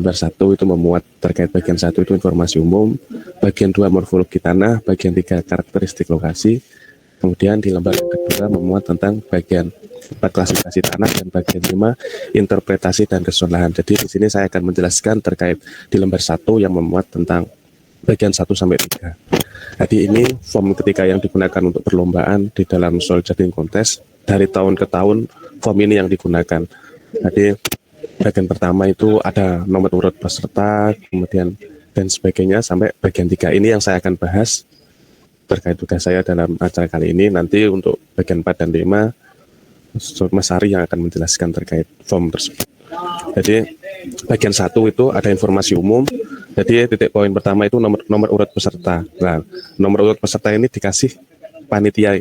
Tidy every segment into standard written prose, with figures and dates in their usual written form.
lembar 1 itu memuat terkait bagian 1 itu informasi umum, bagian 2 morfologi tanah, bagian 3 karakteristik lokasi, kemudian di lembar yang kedua memuat tentang bagian 4 klasifikasi tanah, dan bagian 5 interpretasi dan kesesuaian lahan. Jadi di sini saya akan menjelaskan terkait di lembar 1 yang memuat tentang bagian 1 sampai 3. Jadi ini form ketika yang digunakan untuk perlombaan di dalam soil judging contest, dari tahun ke tahun form ini yang digunakan. Jadi bagian pertama itu ada nomor urut peserta, kemudian dan sebagainya sampai bagian 3. Ini yang saya akan bahas terkait tugas saya dalam acara kali ini. Nanti untuk bagian 4 dan 5 Mas Ari yang akan menjelaskan terkait form tersebut. Jadi bagian 1 itu ada informasi umum. Jadi titik poin pertama itu nomor urut peserta. Nah, nomor urut peserta ini dikasih panitia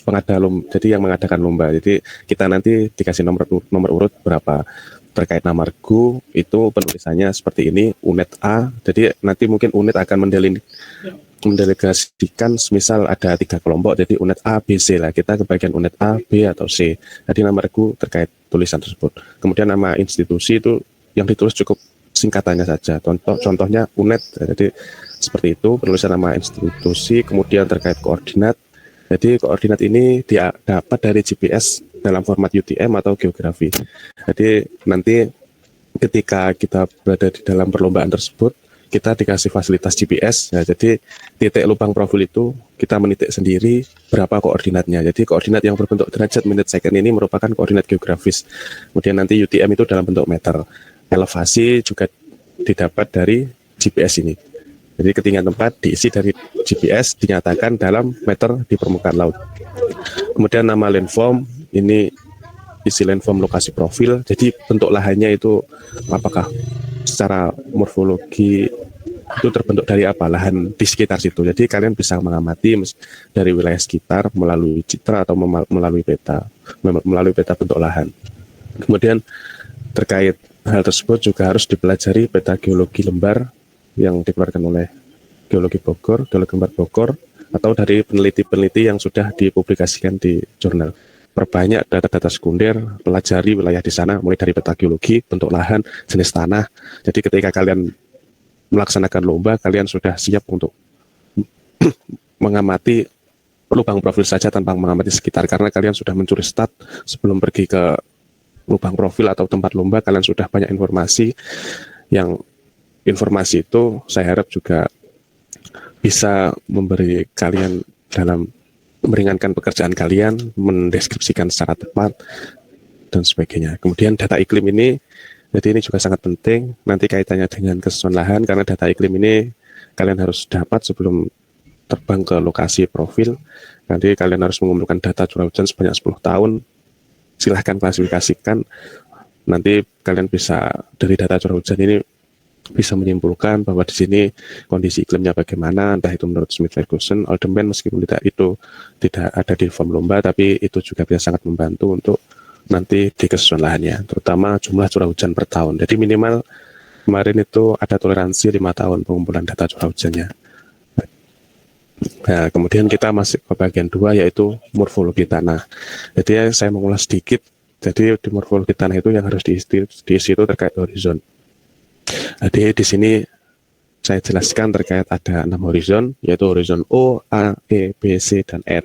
pengada lomba, jadi yang mengadakan lomba. Jadi kita nanti dikasih nomor urut berapa. Terkait nama regu itu penulisannya seperti ini, unit A. Jadi nanti mungkin unit akan mendelegasikan, misal ada 3 kelompok, jadi unit A, B, C lah. Kita ke bagian unit A, B, atau C. Jadi nama regu terkait tulisan tersebut. Kemudian nama institusi itu yang ditulis cukup singkatannya saja. Contohnya UNED. Jadi seperti itu penulisan nama institusi. Kemudian terkait koordinat. Jadi koordinat ini dia dapat dari GPS dalam format UTM atau geografi. Jadi nanti ketika kita berada di dalam perlombaan tersebut, kita dikasih fasilitas GPS. Ya, jadi titik lubang profil itu kita menitik sendiri berapa koordinatnya. Jadi koordinat yang berbentuk derajat, menit, second ini merupakan koordinat geografis. Kemudian nanti UTM itu dalam bentuk meter. Elevasi juga didapat dari GPS ini. Jadi ketinggian tempat diisi dari GPS, dinyatakan dalam meter di permukaan laut. Kemudian nama landform, ini isi landform lokasi profil. Jadi bentuk lahannya itu apakah secara morfologi itu terbentuk dari apa, lahan di sekitar situ. Jadi kalian bisa mengamati dari wilayah sekitar melalui citra atau melalui peta bentuk lahan. Kemudian terkait hal tersebut juga harus dipelajari peta geologi lembar yang dikeluarkan oleh Geologi Lembar Bogor, atau dari peneliti-peneliti yang sudah dipublikasikan di jurnal. Perbanyak data-data sekunder, pelajari wilayah di sana, mulai dari peta geologi, bentuk lahan, jenis tanah. Jadi ketika kalian melaksanakan lomba, kalian sudah siap untuk mengamati lubang profil saja tanpa mengamati sekitar, karena kalian sudah mencuri stat sebelum pergi ke lubang profil atau tempat lomba. Kalian sudah banyak informasi, yang informasi itu saya harap juga bisa memberi kalian dalam meringankan pekerjaan kalian, mendeskripsikan secara tepat, dan sebagainya. Kemudian data iklim ini, jadi ini juga sangat penting, nanti kaitannya dengan kesesuaian lahan, karena data iklim ini kalian harus dapat sebelum terbang ke lokasi profil. Nanti kalian harus mengumpulkan data curah hujan sebanyak 10 tahun, silahkan klasifikasikan. Nanti kalian bisa dari data curah hujan ini bisa menyimpulkan bahwa di sini kondisi iklimnya bagaimana, entah itu menurut Smith Ferguson, Oldenburg, meskipun tidak ada di form lomba, tapi itu juga bisa sangat membantu untuk nanti di kesesuaian lahannya, terutama jumlah curah hujan per tahun. Jadi minimal kemarin itu ada toleransi 5 tahun pengumpulan data curah hujannya. Nah, kemudian kita masuk ke bagian 2, yaitu morfologi tanah. Jadi saya mengulas sedikit. Jadi di morfologi tanah itu yang harus diisi itu terkait horizon. Jadi di sini saya jelaskan terkait ada 6 horizon, yaitu horizon O, A, E, B, C, dan R.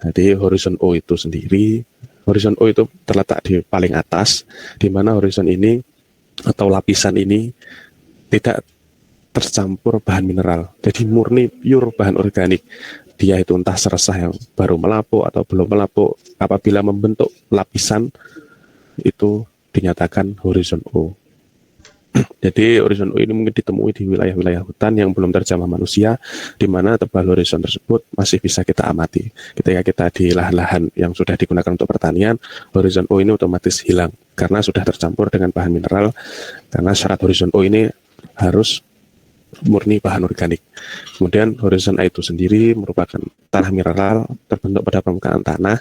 Jadi horizon O itu sendiri, horizon O itu terletak di paling atas, di mana horizon ini atau lapisan ini tidak tercampur bahan mineral. Jadi murni pure bahan organik. Dia itu entah seresah yang baru melapuk atau belum melapuk, apabila membentuk lapisan itu dinyatakan horizon O. Jadi horizon O ini mungkin ditemui di wilayah-wilayah hutan yang belum terjamah manusia, di mana tebal horizon tersebut masih bisa kita amati. Ketika kita di lahan-lahan yang sudah digunakan untuk pertanian, horizon O ini otomatis hilang karena sudah tercampur dengan bahan mineral. Karena syarat horizon O ini harus murni bahan organik. Kemudian horizon A itu sendiri merupakan tanah mineral terbentuk pada permukaan tanah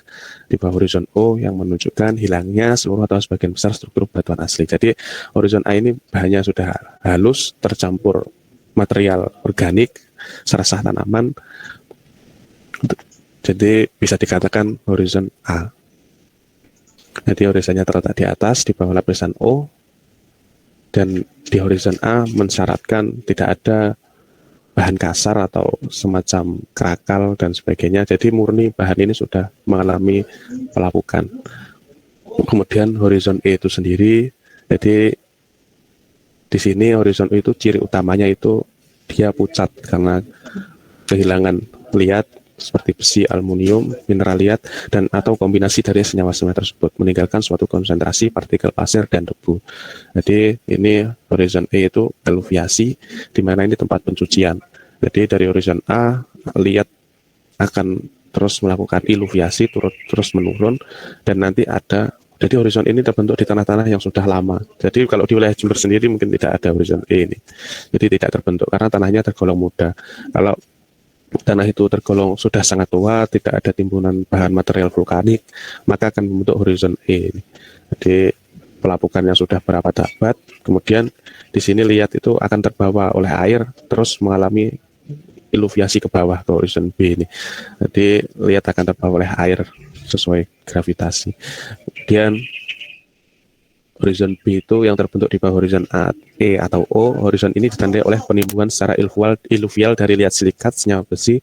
di bawah horizon O yang menunjukkan hilangnya seluruh atau sebagian besar struktur batuan asli. Jadi horizon A ini bahannya sudah halus, tercampur material organik, seresah tanaman. Jadi bisa dikatakan horizon A. Jadi horizonnya terletak di atas, di bawah lapisan O. Dan di horizon A mensyaratkan tidak ada bahan kasar atau semacam kerakal dan sebagainya. Jadi murni bahan ini sudah mengalami pelapukan. Kemudian horizon E itu sendiri, jadi di sini horizon E itu ciri utamanya itu dia pucat karena kehilangan liat seperti besi, aluminium, mineral liat, dan atau kombinasi dari senyawa-senyawa tersebut meninggalkan suatu konsentrasi partikel pasir dan debu. Jadi ini horizon E itu eluviasi, di mana ini tempat pencucian. Jadi dari horizon A, liat akan terus melakukan iluviasi, terus menurun, dan nanti ada. Jadi horizon ini terbentuk di tanah-tanah yang sudah lama. Jadi kalau di wilayah Jember sendiri mungkin tidak ada horizon E ini. Jadi tidak terbentuk karena tanahnya tergolong muda. Kalau tanah itu tergolong sudah sangat tua, tidak ada timbunan bahan material vulkanik, maka akan membentuk horizon E ini. Jadi pelapukan yang sudah berabad-abad, kemudian di sini lihat itu akan terbawa oleh air, terus mengalami iluviasi ke bawah ke horizon B ini. Jadi lihat akan terbawa oleh air sesuai gravitasi. Kemudian horizon B itu yang terbentuk di bawah horizon A, E atau O. Horizon ini ditandai oleh penimbunan secara iluvial dari liat silikat, senyawa besi.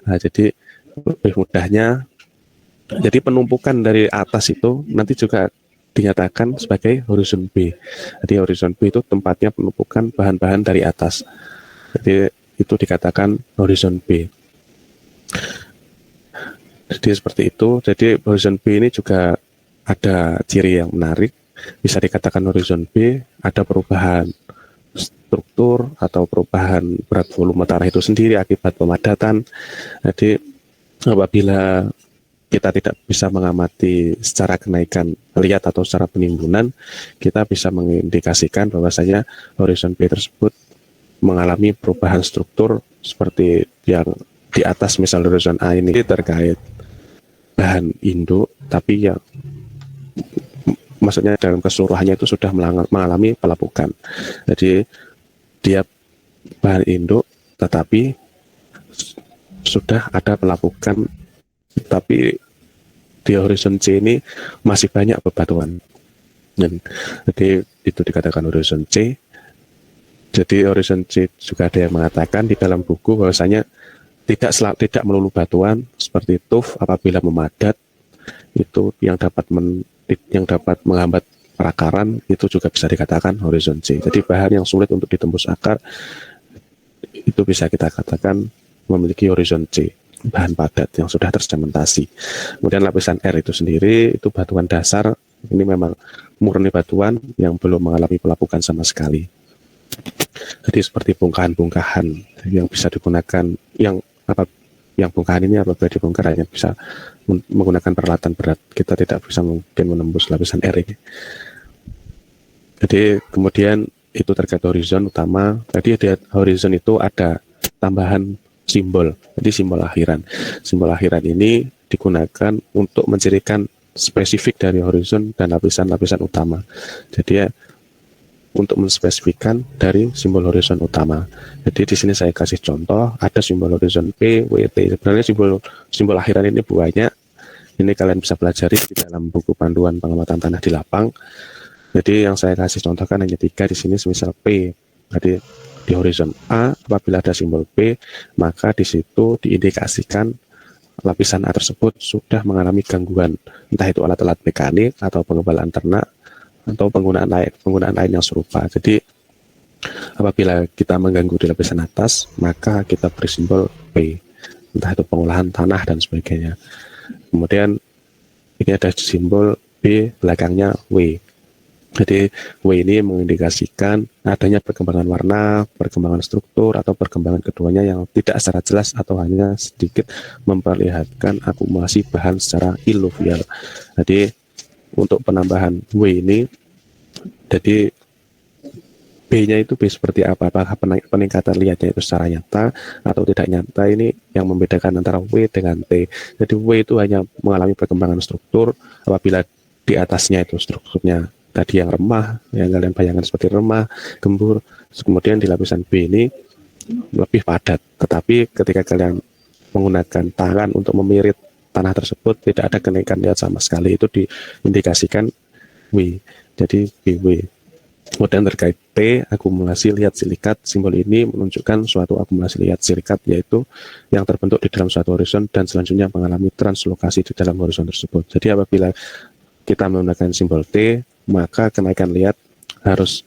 Nah, jadi lebih mudahnya, jadi penumpukan dari atas itu nanti juga dinyatakan sebagai horizon B. Jadi horizon B itu tempatnya penumpukan bahan-bahan dari atas. Jadi itu dikatakan horizon B. Jadi seperti itu. Jadi horizon B ini juga ada ciri yang menarik. Bisa dikatakan horizon B ada perubahan struktur atau perubahan berat volume tanah itu sendiri akibat pemadatan. Jadi apabila kita tidak bisa mengamati secara kenaikan liat atau secara penimbunan, kita bisa mengindikasikan bahwasanya horizon B tersebut mengalami perubahan struktur seperti yang di atas, misal horizon A ini terkait bahan induk, tapi yang maksudnya dalam keseluruhannya itu sudah mengalami pelapukan. Jadi dia bahan induk tetapi sudah ada pelapukan, tapi di horizon C ini masih banyak bebatuan. Dan jadi itu dikatakan horizon C. Jadi horizon C juga ada yang mengatakan di dalam buku bahwasanya tidak melulu batuan, seperti tuf apabila memadat itu yang dapat menghambat perakaran, itu juga bisa dikatakan horizon C. Jadi bahan yang sulit untuk ditembus akar itu bisa kita katakan memiliki horizon C, bahan padat yang sudah tersementasi. Kemudian lapisan R itu sendiri itu batuan dasar, ini memang murni batuan yang belum mengalami pelapukan sama sekali. Jadi seperti bongkahan-bongkahan yang bisa digunakan, yang bongkahan ini apabila dibongkar hanya bisa menggunakan peralatan berat, kita tidak bisa mungkin menembus lapisan R ini. Jadi kemudian itu terkait horizon utama. Jadi di horizon itu ada tambahan simbol, jadi simbol akhiran. Simbol akhiran ini digunakan untuk mencirikan spesifik dari horizon dan lapisan-lapisan utama. Jadi ya, untuk menspesifikkan dari simbol horizon utama. Jadi di sini saya kasih contoh, ada simbol horizon P, W, T. Sebenarnya simbol akhiran ini banyak. Ini kalian bisa pelajari di dalam buku panduan pengamatan tanah di lapang. Jadi yang saya kasih contohkan hanya 3 di sini, semisal P. Jadi di horizon A apabila ada simbol P, maka di situ diindikasikan lapisan A tersebut sudah mengalami gangguan, entah itu alat-alat mekanik atau pengembalaan ternak atau penggunaan lain yang serupa. Jadi apabila kita mengganggu di lapisan atas, maka kita beri simbol P, entah itu pengolahan tanah dan sebagainya. Kemudian ini ada simbol B, belakangnya W. Jadi W ini mengindikasikan adanya perkembangan warna, perkembangan struktur, atau perkembangan keduanya yang tidak secara jelas atau hanya sedikit memperlihatkan akumulasi bahan secara iluvial. Jadi untuk penambahan W ini, jadi B-nya itu B seperti apa? Apakah peningkatan liatnya itu secara nyata atau tidak nyata? Ini yang membedakan antara W dengan T. Jadi W itu hanya mengalami perkembangan struktur apabila di atasnya itu strukturnya tadi yang remah, yang kalian bayangkan seperti remah, gembur. Kemudian di lapisan B ini lebih padat. Tetapi ketika kalian menggunakan tangan untuk memirit tanah tersebut, tidak ada kenaikan liat sama sekali. Itu diindikasikan W. Jadi BW. Kemudian terkait T, akumulasi liat silikat, simbol ini menunjukkan suatu akumulasi liat silikat, yaitu yang terbentuk di dalam suatu horizon dan selanjutnya mengalami translokasi di dalam horizon tersebut. Jadi apabila kita menggunakan simbol T, maka kenaikan liat harus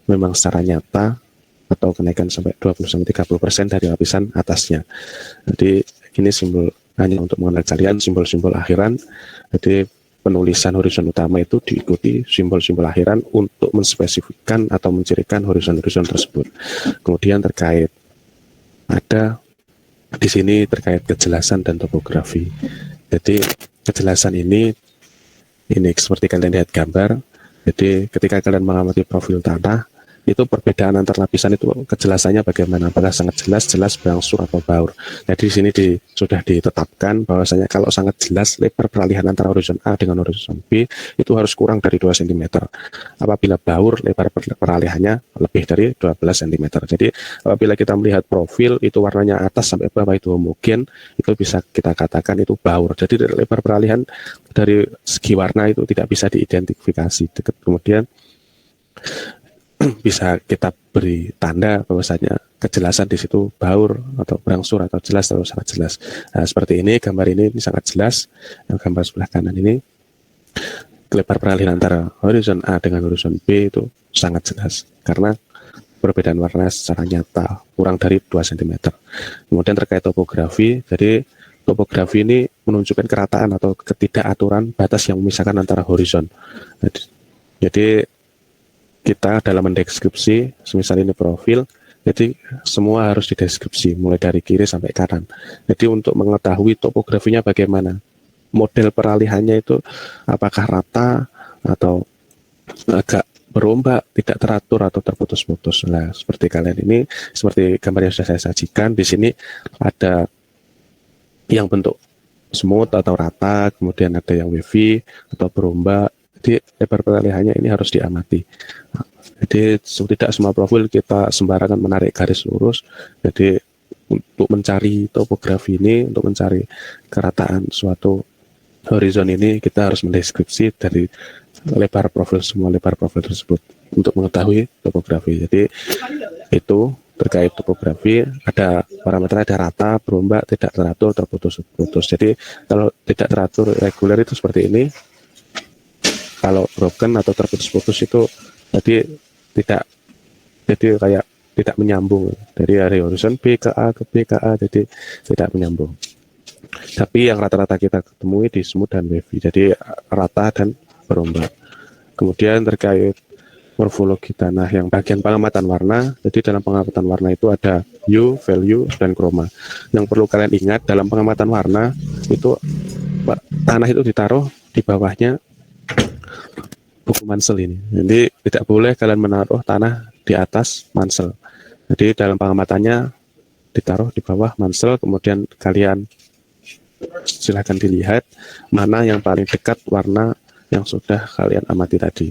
memang secara nyata atau kenaikan sampai 20-30% dari lapisan atasnya. Jadi ini simbol hanya untuk mengenal kalian simbol-simbol akhiran. Jadi penulisan horizon utama itu diikuti simbol-simbol akhiran untuk menspesifikkan atau mencirikan horizon-horizon tersebut. Kemudian terkait ada di sini terkait kejelasan dan topografi. Jadi kejelasan ini seperti kalian lihat gambar. Jadi ketika kalian mengamati profil tanah, itu perbedaan antar lapisan itu kejelasannya bagaimana, apakah sangat jelas, berangsur atau baur. Jadi di sini sudah ditetapkan bahwasanya kalau sangat jelas lebar peralihan antara horizon A dengan horizon B itu harus kurang dari 2 cm. Apabila baur, lebar peralihannya lebih dari 12 cm. Jadi apabila kita melihat profil itu warnanya atas sampai bawah itu homogen, itu bisa kita katakan itu baur. Jadi lebar peralihan dari segi warna itu tidak bisa diidentifikasi. Kemudian bisa kita beri tanda bahwasanya kejelasan di situ baur atau berangsur atau jelas atau sangat jelas. Nah, seperti ini gambar ini sangat jelas. Yang gambar sebelah kanan ini lebar peralihan antara horizon A dengan horizon B itu sangat jelas karena perbedaan warna secara nyata kurang dari 2 cm. Kemudian terkait topografi, jadi topografi ini menunjukkan kerataan atau ketidakaturan batas yang memisahkan antara horizon. Jadi kita dalam mendeskripsi, semisal ini profil, jadi semua harus dideskripsi, mulai dari kiri sampai kanan. Jadi untuk mengetahui topografinya bagaimana, model peralihannya itu apakah rata atau agak berombak, tidak teratur atau terputus-putus. Nah, seperti kalian ini, seperti gambar yang sudah saya sajikan, di sini ada yang bentuk smooth atau rata, kemudian ada yang wavy atau berombak. Jadi lebar peralihannya ini harus diamati. Jadi tidak semua profil kita sembarangan menarik garis lurus. Jadi untuk mencari topografi ini, untuk mencari kerataan suatu horizon ini, kita harus mendeskripsi dari lebar profil semua lebar profil tersebut untuk mengetahui topografi. Jadi itu terkait topografi, ada parameter, ada rata, berombak, tidak teratur, terputus-putus. Jadi kalau tidak teratur reguler itu seperti ini. Kalau broken atau terputus-putus itu jadi kayak tidak menyambung dari horizon B ke A ke B ke A, jadi tidak menyambung. Tapi yang rata-rata kita ketemui di smooth dan wavy, jadi rata dan berombak. Kemudian terkait morfologi tanah yang bagian pengamatan warna, jadi dalam pengamatan warna itu ada hue, value, dan chroma. Yang perlu kalian ingat dalam pengamatan warna itu tanah itu ditaruh di bawahnya buku mansel ini. Jadi tidak boleh kalian menaruh tanah di atas mansel. Jadi dalam pengamatannya ditaruh di bawah mansel, kemudian kalian silahkan dilihat mana yang paling dekat warna yang sudah kalian amati tadi.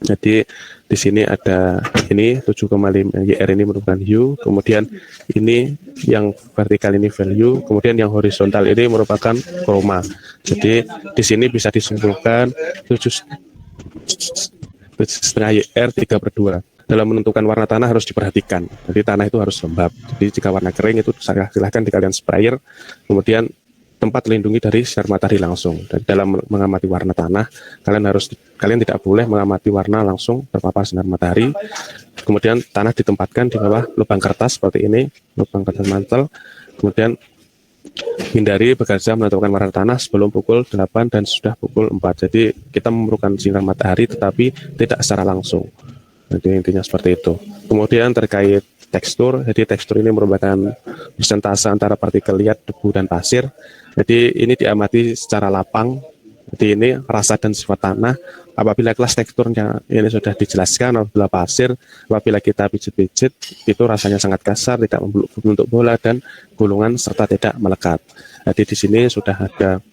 Jadi di sini ada ini 7,5 YR ini merupakan hue, kemudian ini yang vertikal ini value, kemudian yang horizontal ini merupakan chroma. Jadi di sini bisa disimpulkan 7,5 YR 3/2. Dalam menentukan warna tanah harus diperhatikan. Jadi tanah itu harus lembab. Jadi jika warna kering itu silahkan kalian sprayer, kemudian tempat lindungi dari sinar matahari langsung. Dan dalam mengamati warna tanah, kalian tidak boleh mengamati warna langsung terpapar sinar matahari. Kemudian tanah ditempatkan di bawah lubang kertas seperti ini, lubang kertas mantel. Kemudian hindari bekerja menentukan warna tanah sebelum pukul 8 dan sudah pukul 4. Jadi kita memerlukan sinar matahari tetapi tidak secara langsung. Jadi intinya seperti itu. Kemudian terkait tekstur, jadi tekstur ini merupakan persentase antara partikel liat, debu, dan pasir. Jadi ini diamati secara lapang. Jadi ini rasa dan sifat tanah. Apabila kelas teksturnya ini sudah dijelaskan, apabila pasir, apabila kita pijit-pijit, itu rasanya sangat kasar, tidak membentuk bola dan gulungan serta tidak melekat. Jadi di sini sudah ada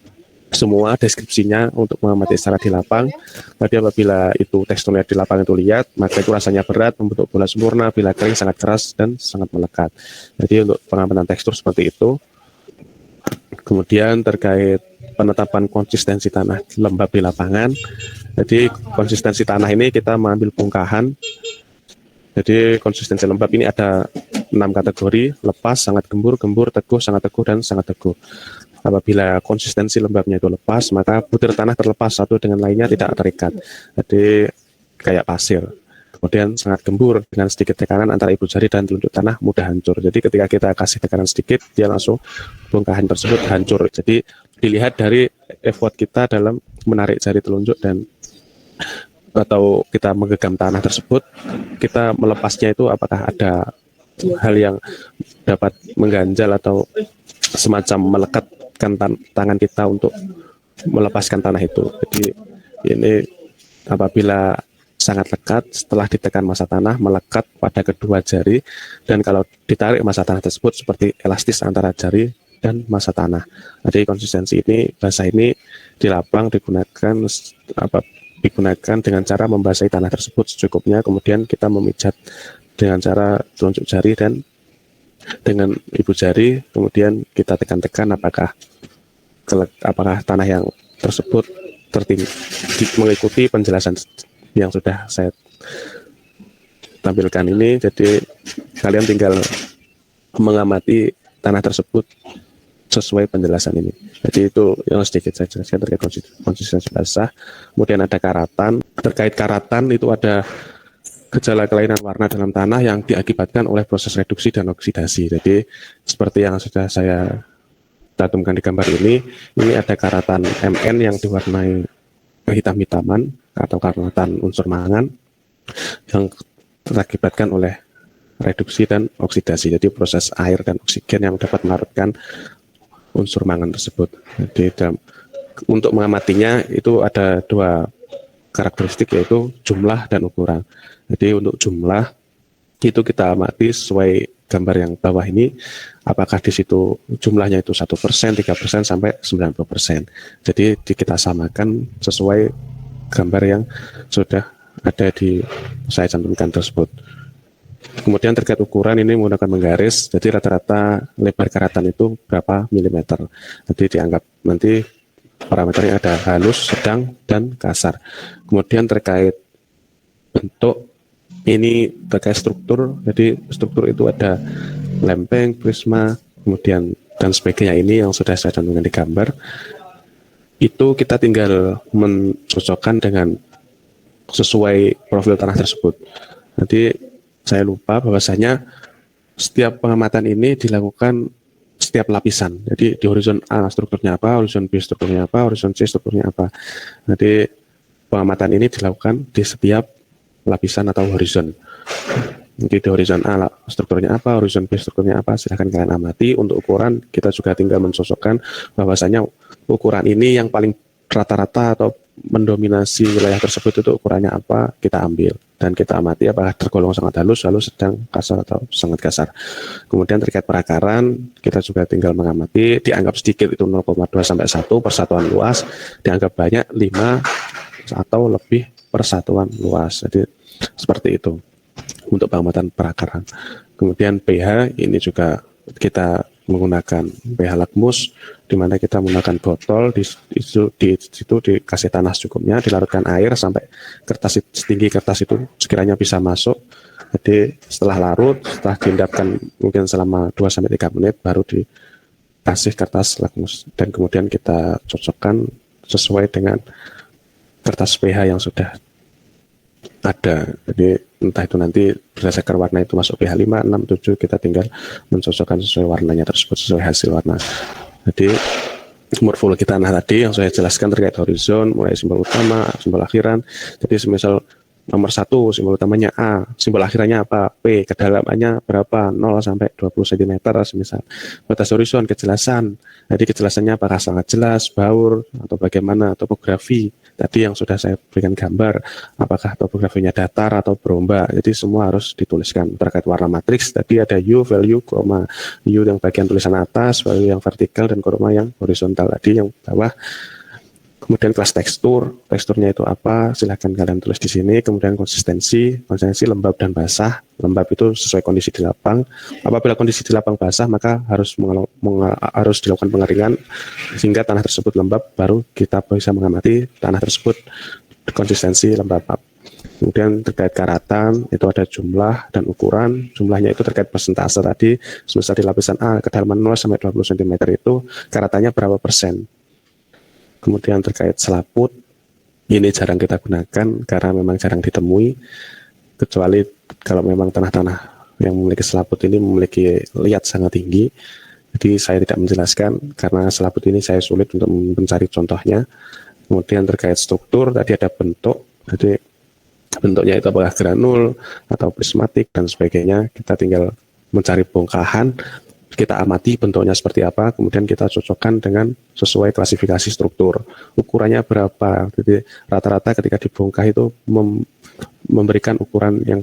semua deskripsinya untuk mengamati secara di lapang. Jadi apabila itu teksturnya di lapang itu lihat, maka itu rasanya berat, membentuk bola sempurna, bila kering sangat keras dan sangat melekat. Jadi untuk pengamatan tekstur seperti itu. Kemudian terkait penetapan konsistensi tanah lembab di lapangan. Jadi konsistensi tanah ini kita mengambil bongkahan. Jadi konsistensi lembab ini ada 6 kategori: lepas, sangat gembur, gembur, teguh, sangat teguh, dan sangat teguh. Apabila konsistensi lembabnya itu lepas, maka butir tanah terlepas satu dengan lainnya, tidak terikat. Jadi kayak pasir. Kemudian sangat gembur, dengan sedikit tekanan antara ibu jari dan telunjuk tanah mudah hancur. Jadi ketika kita kasih tekanan sedikit, dia langsung bongkahan tersebut hancur. Jadi dilihat dari effort kita dalam menarik jari telunjuk dan atau kita menggenggam tanah tersebut, kita melepasnya itu apakah ada hal yang dapat mengganjal atau semacam melekatkan tangan kita untuk melepaskan tanah itu. Jadi ini apabila sangat lekat, setelah ditekan massa tanah melekat pada kedua jari, dan kalau ditarik massa tanah tersebut seperti elastis antara jari dan massa tanah. Jadi konsistensi ini, bahasa ini di lapang digunakan dengan cara membasahi tanah tersebut secukupnya, kemudian kita memijat dengan cara telunjuk jari dan dengan ibu jari, kemudian kita tekan-tekan apakah tanah yang tersebut mengikuti penjelasan yang sudah saya tampilkan ini. Jadi kalian tinggal mengamati tanah tersebut sesuai penjelasan ini. Jadi itu yang sedikit saya jelaskan terkait konsistensi basah. Kemudian ada karatan. Terkait karatan itu ada gejala kelainan warna dalam tanah yang diakibatkan oleh proses reduksi dan oksidasi. Jadi seperti yang sudah saya cantumkan di gambar ini ada karatan Mn yang diwarnai kehitam-hitaman atau karatan unsur mangan yang terakibatkan oleh reduksi dan oksidasi. Jadi proses air dan oksigen yang dapat melarutkan unsur mangan tersebut. Jadi untuk mengamatinya itu ada 2 karakteristik, yaitu jumlah dan ukuran. Jadi untuk jumlah itu kita amati sesuai gambar yang bawah ini, apakah di situ jumlahnya itu 1%, 3%, sampai 90%. Jadi kita samakan sesuai gambar yang sudah ada di saya cantumkan tersebut. Kemudian terkait ukuran ini menggunakan menggaris, jadi rata-rata lebar karatan itu berapa milimeter. Jadi dianggap nanti parameternya ada halus, sedang, dan kasar. Kemudian terkait bentuk, ini terkait struktur, jadi struktur itu ada lempeng, prisma, kemudian dan sebagainya. Ini yang sudah saya cantumkan di gambar. Itu kita tinggal mencocokkan dengan sesuai profil tanah tersebut. Nanti saya lupa bahwasanya setiap pengamatan ini dilakukan setiap lapisan. Jadi di horizon A strukturnya apa, horizon B strukturnya apa, horizon C strukturnya apa. Nanti pengamatan ini dilakukan di setiap lapisan atau horizon. Jadi di horizon A strukturnya apa, horizon B strukturnya apa, silahkan kalian amati. Untuk ukuran kita juga tinggal mencocokkan bahwasanya ukuran ini yang paling rata-rata atau mendominasi wilayah tersebut itu ukurannya apa, kita ambil dan kita amati apakah tergolong sangat halus, sedang, kasar, atau sangat kasar. Kemudian terkait perakaran kita juga tinggal mengamati, dianggap sedikit itu 0,2 sampai 1 persatuan luas, dianggap banyak 5 atau lebih persatuan luas. Jadi seperti itu untuk pengamatan perakaran. Kemudian pH ini juga kita menggunakan pH lakmus, di mana kita menggunakan botol, di situ dikasih tanah secukupnya, dilarutkan air sampai setinggi kertas itu sekiranya bisa masuk. Jadi setelah larut, setelah diendapkan mungkin selama 2-3 menit, baru dikasih kertas lakmus dan kemudian kita cocokkan sesuai dengan kertas pH yang sudah ada. Jadi entah itu nanti berdasarkan warna itu masuk pH 5, 6, 7, kita tinggal mencocokkan sesuai warnanya tersebut, sesuai hasil warna. Jadi morfologi tanah tadi yang saya jelaskan terkait horizon, mulai simbol utama, simbol akhiran. Jadi semisal nomor 1 simbol utamanya A, simbol akhirannya apa, P, kedalamannya berapa, 0 sampai 20 cm semisal. Batas horizon, kejelasan. Jadi kejelasannya apakah sangat jelas, baur, atau bagaimana, topografi. Tadi yang sudah saya berikan gambar, apakah topografinya datar atau berombak. Jadi semua harus dituliskan. Terkait warna matriks, tadi ada U, value, koma. U yang bagian tulisan atas, value yang vertikal, dan koma yang horizontal. Tadi yang bawah Kemudian kelas teksturnya itu apa? Silahkan kalian tulis di sini. Kemudian konsistensi lembab dan basah. Lembab itu sesuai kondisi di lapang. Apabila kondisi di lapang basah, maka harus dilakukan pengeringan sehingga tanah tersebut lembab, baru kita bisa mengamati tanah tersebut konsistensi lembab. Kemudian terkait karatan, itu ada jumlah dan ukuran. Jumlahnya itu terkait persentase tadi, semisal di lapisan A kedalaman 0 sampai 20 cm itu karatannya berapa persen. Kemudian terkait selaput, ini jarang kita gunakan karena memang jarang ditemui, kecuali kalau memang tanah-tanah yang memiliki selaput ini memiliki liat sangat tinggi. Jadi saya tidak menjelaskan karena selaput ini saya sulit untuk mencari contohnya. Kemudian terkait struktur, tadi ada bentuk, jadi bentuknya itu apakah granul atau prismatik dan sebagainya. Kita tinggal mencari bongkahan, kita amati bentuknya seperti apa, kemudian kita cocokkan dengan sesuai klasifikasi struktur. Ukurannya berapa, jadi rata-rata ketika dibongkah itu memberikan ukuran yang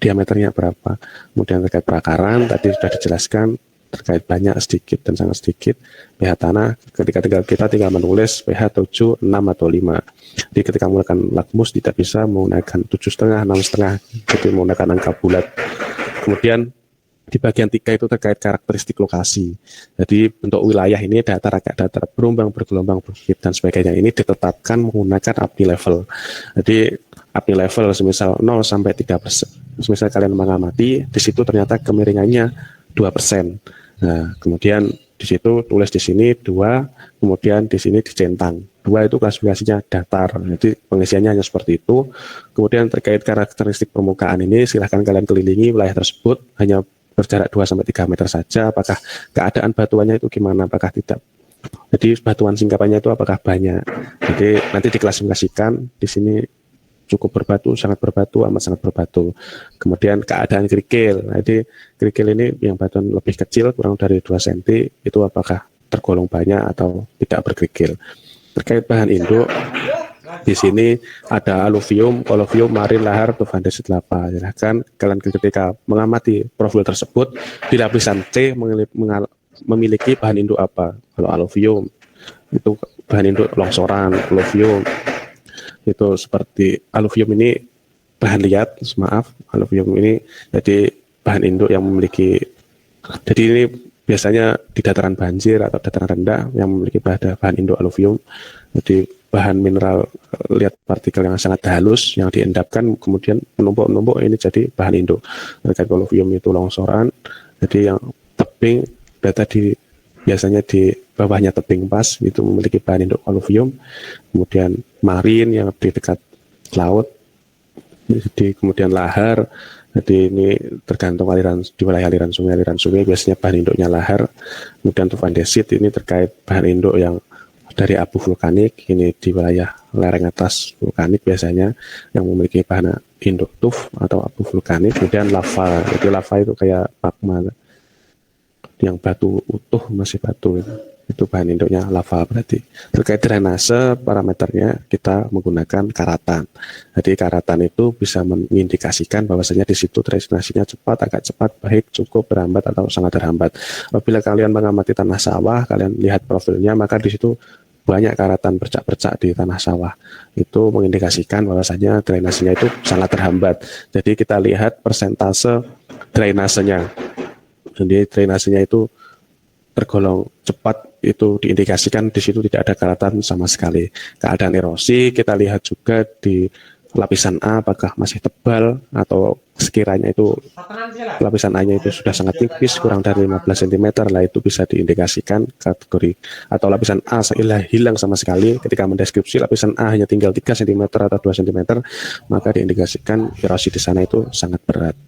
diameternya berapa. Kemudian terkait perakaran, tadi sudah dijelaskan, terkait banyak, sedikit, dan sangat sedikit. pH tanah, ketika kita tinggal menulis pH 7, 6, atau 5. Jadi ketika menggunakan lakmus tidak bisa menggunakan 7,5, 6,5, jadi menggunakan angka bulat. Kemudian di bagian 3 itu terkait karakteristik lokasi. Jadi bentuk wilayah ini datar, agak datar, berumbang, bergelombang, berbukit, dan sebagainya. Ini ditetapkan menggunakan APNI level. Jadi APNI level semisal 0 sampai 3%. Semisal kalian mengamati, di situ ternyata kemiringannya 2%. Nah, kemudian di situ tulis di sini 2, kemudian di sini dicentang. 2 itu klasifikasinya datar, jadi pengisiannya hanya seperti itu. Kemudian terkait karakteristik permukaan ini, silahkan kalian kelilingi wilayah tersebut, hanya berjarak 2-3 meter saja. Apakah keadaan batuannya itu gimana, apakah tidak. Jadi batuan singkapannya itu apakah banyak. Jadi nanti diklasifikasikan di sini cukup berbatu, sangat berbatu, amat sangat berbatu. Kemudian keadaan kerikil. Nah, jadi kerikil ini yang batuan lebih kecil, kurang dari 2 cm, itu apakah tergolong banyak atau tidak berkerikil. Terkait bahan induk, di sini ada aluvium, kolovium, marin, lahar, tuff andesit, lava. Silahkan kalian ketika mengamati profil tersebut, di lapisan C memiliki bahan induk apa. Kalau aluvium, itu bahan induk longsoran. Kolovium, itu seperti aluvium ini bahan liat, maaf, aluvium ini jadi bahan induk yang memiliki, jadi ini biasanya di dataran banjir atau dataran rendah yang memiliki bahan induk aluvium. Jadi bahan mineral liat partikel yang sangat halus yang diendapkan kemudian menumpuk ini jadi bahan induk. Terkait aluvium itu longsoran, jadi yang tebing data biasanya di bawahnya tebing pas itu memiliki bahan induk aluvium. Kemudian marin yang di dekat laut, jadi kemudian lahar, jadi ini tergantung aliran, di wilayah aliran sungai biasanya bahan induknya lahar. Kemudian tuff andesit ini terkait bahan induk yang dari abu vulkanik, ini di wilayah lereng atas vulkanik biasanya yang memiliki bahan induk tuff atau abu vulkanik. Kemudian lava, jadi lava itu kayak magma yang batu utuh, masih batu itu bahan induknya lava. Berarti terkait drainase parameternya kita menggunakan karatan. Jadi karatan itu bisa mengindikasikan bahwasanya di situ drainasenya cepat, agak cepat, baik, cukup, berhambat, atau sangat terhambat. Apabila kalian mengamati tanah sawah, kalian lihat profilnya, maka di situ banyak karatan bercak-bercak di tanah sawah. Itu mengindikasikan bahwasanya drainasenya itu sangat terhambat. Jadi kita lihat persentase drainasenya. Jadi drainasenya itu tergolong cepat, itu diindikasikan di situ tidak ada karatan sama sekali. Keadaan erosi kita lihat juga di lapisan A apakah masih tebal atau sekiranya itu lapisan A-nya itu sudah sangat tipis, kurang dari 15 cm lah, itu bisa diindikasikan kategori. Atau lapisan A hilang sama sekali, ketika mendeskripsi lapisan A hanya tinggal 3 cm atau 2 cm, maka diindikasikan erosi di sana itu sangat berat.